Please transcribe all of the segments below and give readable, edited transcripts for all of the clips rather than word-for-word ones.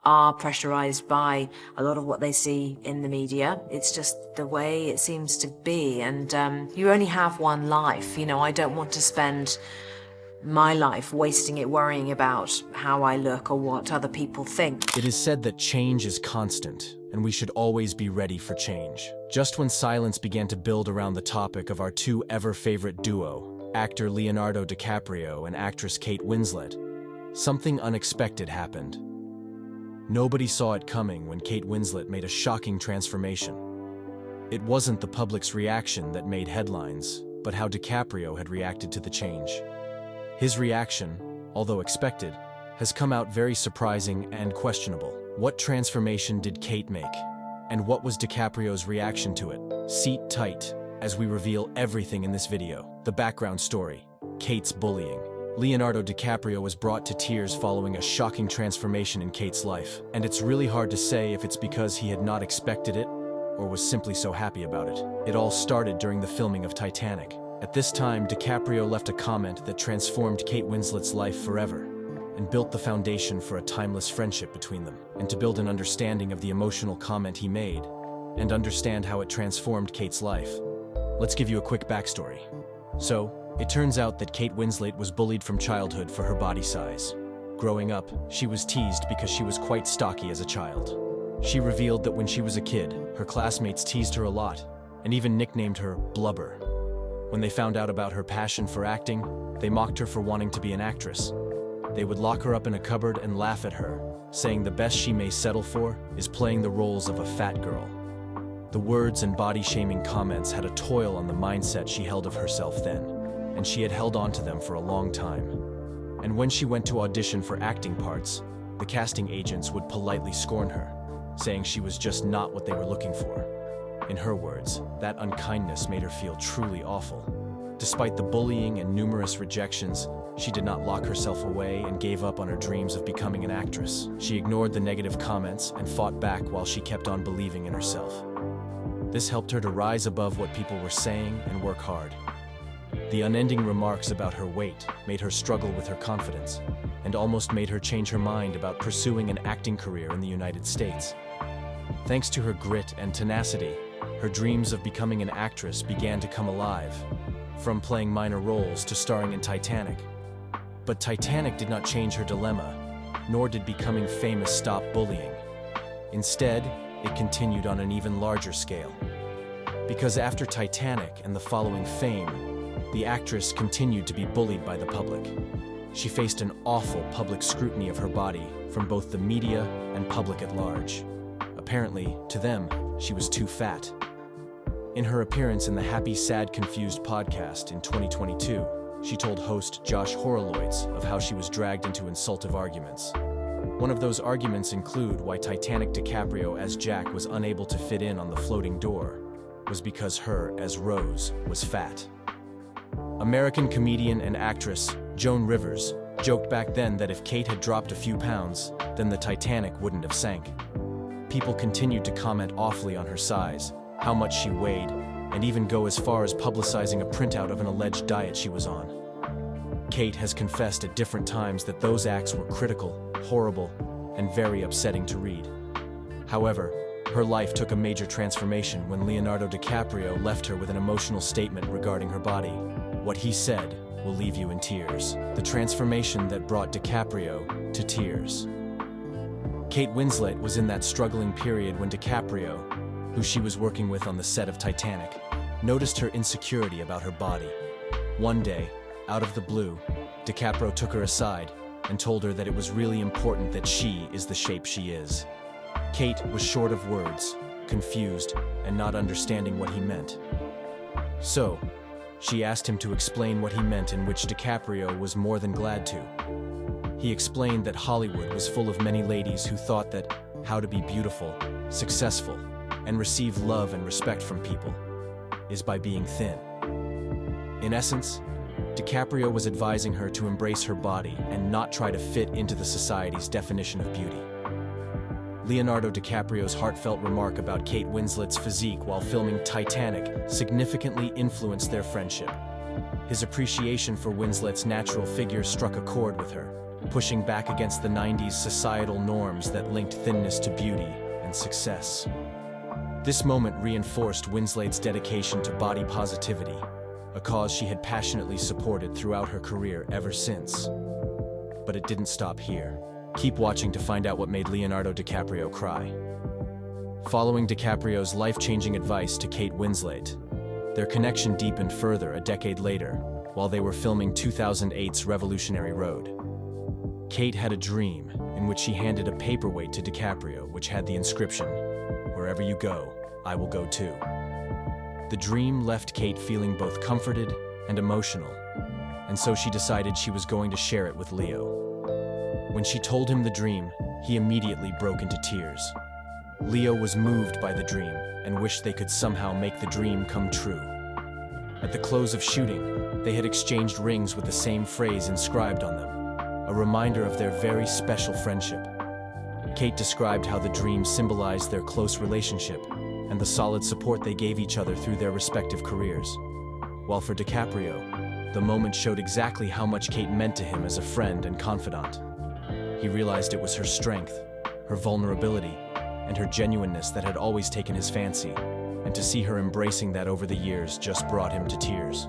are pressurized by a lot of what they see in the media. It's just the way it seems to be, and you only have one life. You know, I don't want to spend my life wasting it worrying about how I look or what other people think. It is said that change is constant, and we should always be ready for change. Just when silence began to build around the topic of our two ever-favorite duo, actor Leonardo DiCaprio and actress Kate Winslet, something unexpected happened. Nobody saw it coming when Kate Winslet made a shocking transformation. It wasn't the public's reaction that made headlines, but how DiCaprio had reacted to the change. His reaction, although expected, has come out very surprising and questionable. What transformation did Kate make? And what was DiCaprio's reaction to it? Seat tight as we reveal everything in this video. The background story, Kate's bullying. Leonardo DiCaprio was brought to tears following a shocking transformation in Kate's life. And it's really hard to say if it's because he had not expected it or was simply so happy about it. It all started during the filming of Titanic. At this time, DiCaprio left a comment that transformed Kate Winslet's life forever and built the foundation for a timeless friendship between them. And to build an understanding of the emotional comment he made and understand how it transformed Kate's life, let's give you a quick backstory. So, it turns out that Kate Winslet was bullied from childhood for her body size. Growing up, she was teased because she was quite stocky as a child. She revealed that when she was a kid, her classmates teased her a lot and even nicknamed her Blubber. When they found out about her passion for acting, they mocked her for wanting to be an actress. They would lock her up in a cupboard and laugh at her, saying the best she may settle for is playing the roles of a fat girl. The words and body-shaming comments had a toll on the mindset she held of herself then, and she had held on to them for a long time. And when she went to audition for acting parts, the casting agents would politely scorn her, saying she was just not what they were looking for. In her words, that unkindness made her feel truly awful. Despite the bullying and numerous rejections, she did not lock herself away and gave up on her dreams of becoming an actress. She ignored the negative comments and fought back while she kept on believing in herself. This helped her to rise above what people were saying and work hard. The unending remarks about her weight made her struggle with her confidence and almost made her change her mind about pursuing an acting career in the United States. Thanks to her grit and tenacity, her dreams of becoming an actress began to come alive, from playing minor roles to starring in Titanic. But Titanic did not change her dilemma, nor did becoming famous stop bullying. Instead, it continued on an even larger scale. Because after Titanic and the following fame, the actress continued to be bullied by the public. She faced an awful public scrutiny of her body from both the media and public at large. Apparently, to them, she was too fat. In her appearance in the Happy, Sad, Confused podcast in 2022, she told host Josh Horowitz of how she was dragged into insultive arguments. One of those arguments include why Titanic DiCaprio as Jack was unable to fit in on the floating door was because her as Rose was fat. American comedian and actress Joan Rivers joked back then that if Kate had dropped a few pounds, then the Titanic wouldn't have sank. People continued to comment awfully on her size, how much she weighed, and even go as far as publicizing a printout of an alleged diet she was on. Kate has confessed at different times that those acts were critical, horrible, and very upsetting to read. However, her life took a major transformation when Leonardo DiCaprio left her with an emotional statement regarding her body. What he said will leave you in tears. The transformation that brought DiCaprio to tears. Kate Winslet was in that struggling period when DiCaprio, who she was working with on the set of Titanic, noticed her insecurity about her body. One day, out of the blue, DiCaprio took her aside and told her that it was really important that she is the shape she is. Kate was short of words, confused, and not understanding what he meant. So, she asked him to explain what he meant, in which DiCaprio was more than glad to. He explained that Hollywood was full of many ladies who thought that how to be beautiful, successful, and receive love and respect from people is by being thin. In essence, DiCaprio was advising her to embrace her body and not try to fit into the society's definition of beauty. Leonardo DiCaprio's heartfelt remark about Kate Winslet's physique while filming Titanic significantly influenced their friendship. His appreciation for Winslet's natural figure struck a chord with her, pushing back against the 90s societal norms that linked thinness to beauty and success. This moment reinforced Winslet's dedication to body positivity, a cause she had passionately supported throughout her career ever since. But it didn't stop here. Keep watching to find out what made Leonardo DiCaprio cry. Following DiCaprio's life-changing advice to Kate Winslet, their connection deepened further a decade later, while they were filming 2008's Revolutionary Road. Kate had a dream in which she handed a paperweight to DiCaprio, which had the inscription, "Wherever you go, I will go too." The dream left Kate feeling both comforted and emotional, and so she decided she was going to share it with Leo. When she told him the dream, he immediately broke into tears. Leo was moved by the dream and wished they could somehow make the dream come true. At the close of shooting, they had exchanged rings with the same phrase inscribed on them, a reminder of their very special friendship. Kate described how the dream symbolized their close relationship and the solid support they gave each other through their respective careers. While for DiCaprio, the moment showed exactly how much Kate meant to him as a friend and confidant. He realized it was her strength, her vulnerability, and her genuineness that had always taken his fancy, and to see her embracing that over the years just brought him to tears.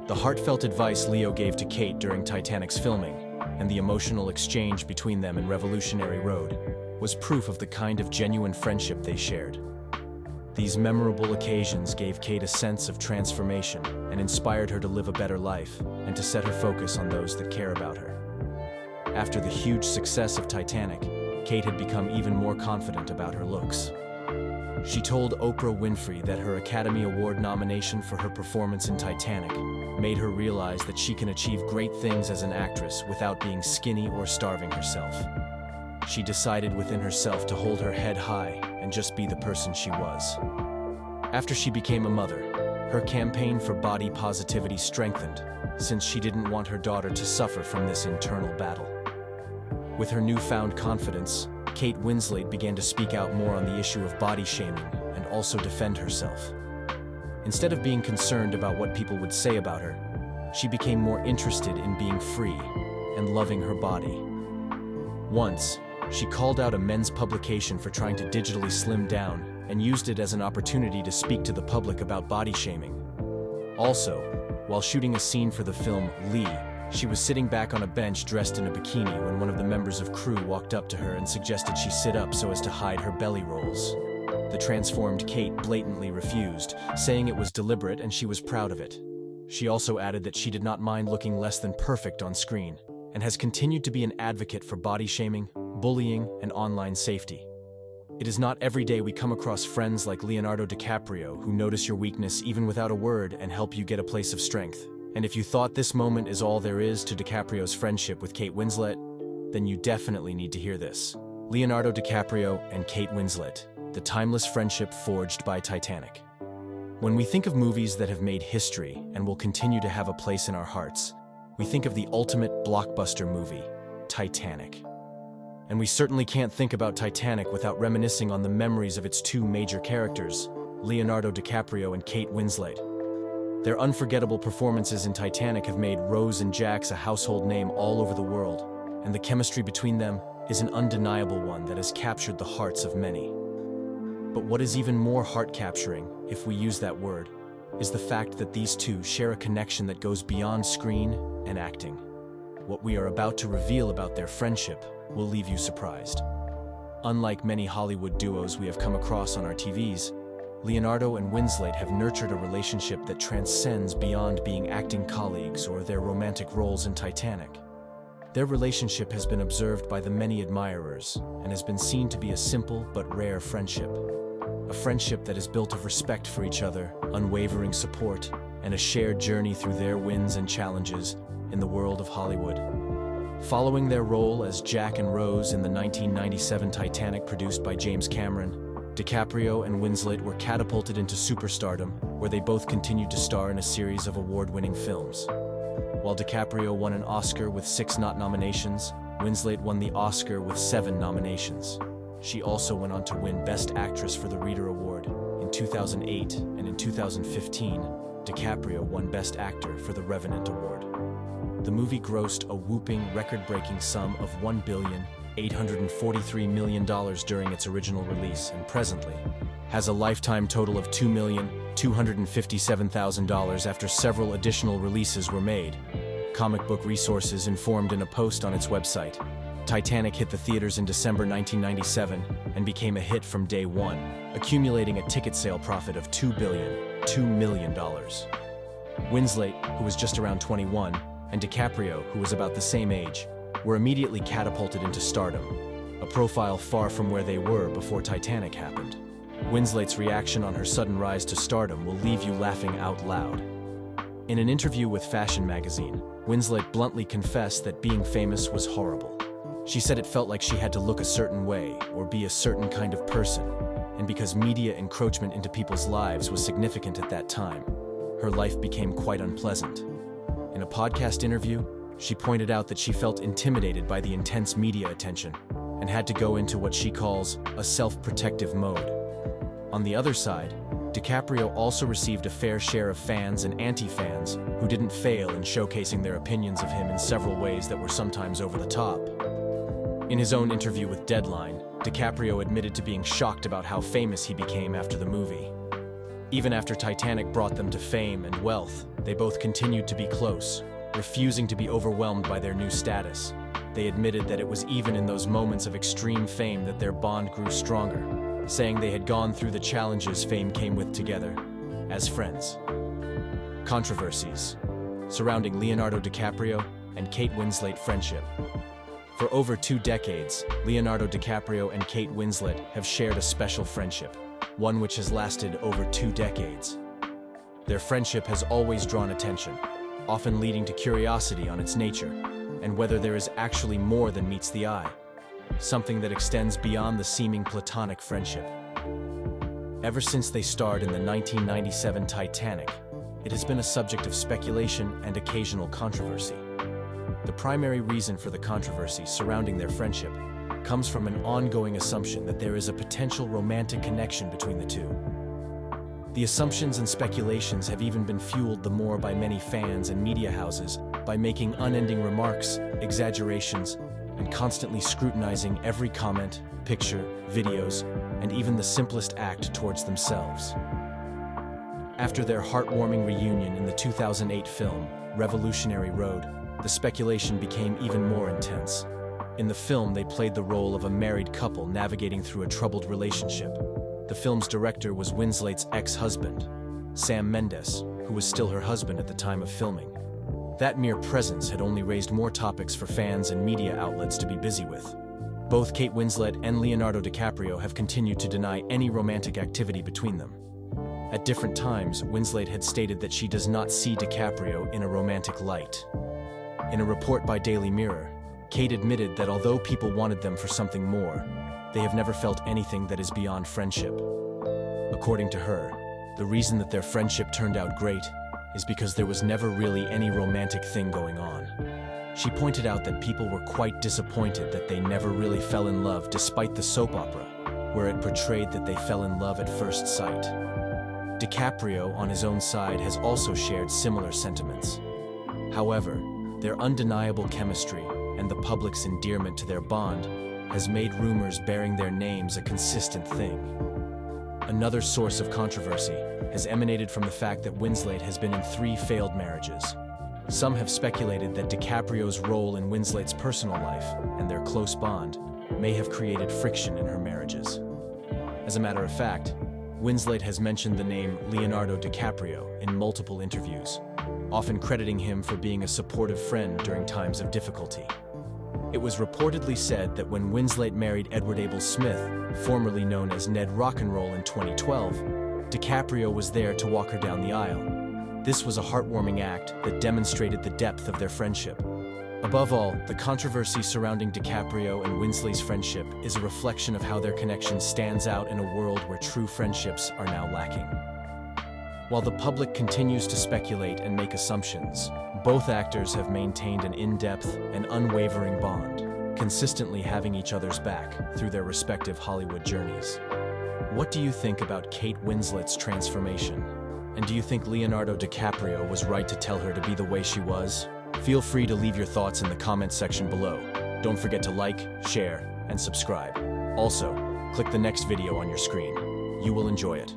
The heartfelt advice Leo gave to Kate during Titanic's filming, and the emotional exchange between them in Revolutionary Road, was proof of the kind of genuine friendship they shared. These memorable occasions gave Kate a sense of transformation and inspired her to live a better life and to set her focus on those that care about her. After the huge success of Titanic, Kate had become even more confident about her looks. She told Oprah Winfrey that her Academy Award nomination for her performance in Titanic made her realize that she can achieve great things as an actress without being skinny or starving herself. She decided within herself to hold her head high and just be the person she was. After she became a mother, her campaign for body positivity strengthened, since she didn't want her daughter to suffer from this internal battle. With her newfound confidence, Kate Winslet began to speak out more on the issue of body shaming and also defend herself. Instead of being concerned about what people would say about her, she became more interested in being free and loving her body. Once, she called out a men's publication for trying to digitally slim down and used it as an opportunity to speak to the public about body shaming. Also, while shooting a scene for the film Lee, she was sitting back on a bench dressed in a bikini when one of the members of crew walked up to her and suggested she sit up so as to hide her belly rolls. The transformed Kate blatantly refused, saying it was deliberate and she was proud of it. She also added that she did not mind looking less than perfect on screen, and has continued to be an advocate for body shaming, bullying, and online safety. It is not every day we come across friends like Leonardo DiCaprio who notice your weakness even without a word and help you get a place of strength. And if you thought this moment is all there is to DiCaprio's friendship with Kate Winslet, then you definitely need to hear this. Leonardo DiCaprio and Kate Winslet, the timeless friendship forged by Titanic. When we think of movies that have made history and will continue to have a place in our hearts, we think of the ultimate blockbuster movie, Titanic. And we certainly can't think about Titanic without reminiscing on the memories of its two major characters, Leonardo DiCaprio and Kate Winslet. Their unforgettable performances in Titanic have made Rose and Jax a household name all over the world, and the chemistry between them is an undeniable one that has captured the hearts of many. But what is even more heart-capturing, if we use that word, is the fact that these two share a connection that goes beyond screen and acting. What we are about to reveal about their friendship will leave you surprised. Unlike many Hollywood duos we have come across on our TVs, Leonardo and Winslet have nurtured a relationship that transcends beyond being acting colleagues or their romantic roles in Titanic. Their relationship has been observed by the many admirers and has been seen to be a simple but rare friendship. A friendship that is built of respect for each other, unwavering support, and a shared journey through their wins and challenges in the world of Hollywood. Following their role as Jack and Rose in the 1997 Titanic produced by James Cameron, DiCaprio and Winslet were catapulted into superstardom, where they both continued to star in a series of award-winning films. While DiCaprio won an Oscar with 6 nominations, Winslet won the Oscar with 7 nominations. She also went on to win Best Actress for the Reader Award in 2008, and in 2015, DiCaprio won Best Actor for the Revenant Award. The movie grossed a whopping record-breaking sum of $1,843 million during its original release and presently has a lifetime total of $2,257,000 after several additional releases were made. Comic Book Resources informed in a post on its website. Titanic hit the theaters in December 1997 and became a hit from day one, accumulating a ticket sale profit of $2 million. Winslet, who was just around 21, and DiCaprio, who was about the same age, were immediately catapulted into stardom, a profile far from where they were before Titanic happened. Winslet's reaction on her sudden rise to stardom will leave you laughing out loud. In an interview with Fashion magazine, Winslet bluntly confessed that being famous was horrible. She said it felt like she had to look a certain way or be a certain kind of person, and because media encroachment into people's lives was significant at that time, her life became quite unpleasant. In a podcast interview, she pointed out that she felt intimidated by the intense media attention and had to go into what she calls a self-protective mode. On the other side, DiCaprio also received a fair share of fans and anti-fans who didn't fail in showcasing their opinions of him in several ways that were sometimes over the top. In his own interview with Deadline, DiCaprio admitted to being shocked about how famous he became after the movie. Even after Titanic brought them to fame and wealth, they both continued to be close, refusing to be overwhelmed by their new status. They admitted that it was even in those moments of extreme fame that their bond grew stronger, saying they had gone through the challenges fame came with together, as friends. Controversies surrounding Leonardo DiCaprio and Kate Winslet friendship. For over 2 decades, Leonardo DiCaprio and Kate Winslet have shared a special friendship, one which has lasted over 2 decades. Their friendship has always drawn attention, often leading to curiosity on its nature, and whether there is actually more than meets the eye, something that extends beyond the seeming platonic friendship. Ever since they starred in the 1997 Titanic, it has been a subject of speculation and occasional controversy. The primary reason for the controversy surrounding their friendship comes from an ongoing assumption that there is a potential romantic connection between the two. The assumptions and speculations have even been fueled the more by many fans and media houses by making unending remarks, exaggerations, and constantly scrutinizing every comment, picture, videos, and even the simplest act towards themselves. After their heartwarming reunion in the 2008 film, Revolutionary Road, the speculation became even more intense. In the film, they played the role of a married couple navigating through a troubled relationship. The film's director was Winslet's ex-husband, Sam Mendes, who was still her husband at the time of filming. That mere presence had only raised more topics for fans and media outlets to be busy with. Both Kate Winslet and Leonardo DiCaprio have continued to deny any romantic activity between them. At different times, Winslet had stated that she does not see DiCaprio in a romantic light. In a report by Daily Mirror, Kate admitted that although people wanted them for something more, they have never felt anything that is beyond friendship. According to her, the reason that their friendship turned out great is because there was never really any romantic thing going on. She pointed out that people were quite disappointed that they never really fell in love despite the soap opera, where it portrayed that they fell in love at first sight. DiCaprio, on his own side, has also shared similar sentiments. However, their undeniable chemistry and the public's endearment to their bond has made rumors bearing their names a consistent thing. Another source of controversy has emanated from the fact that Winslet has been in 3 failed marriages. Some have speculated that DiCaprio's role in Winslet's personal life and their close bond may have created friction in her marriages. As a matter of fact, Winslet has mentioned the name Leonardo DiCaprio in multiple interviews, often crediting him for being a supportive friend during times of difficulty. It was reportedly said that when Winslet married Edward Abel Smith, formerly known as Ned Rock'n'Roll, in 2012, DiCaprio was there to walk her down the aisle. This was a heartwarming act that demonstrated the depth of their friendship. Above all, the controversy surrounding DiCaprio and Winslet's friendship is a reflection of how their connection stands out in a world where true friendships are now lacking. While the public continues to speculate and make assumptions, both actors have maintained an in-depth and unwavering bond, consistently having each other's back through their respective Hollywood journeys. What do you think about Kate Winslet's transformation? And do you think Leonardo DiCaprio was right to tell her to be the way she was? Feel free to leave your thoughts in the comments section below. Don't forget to like, share, and subscribe. Also, click the next video on your screen. You will enjoy it.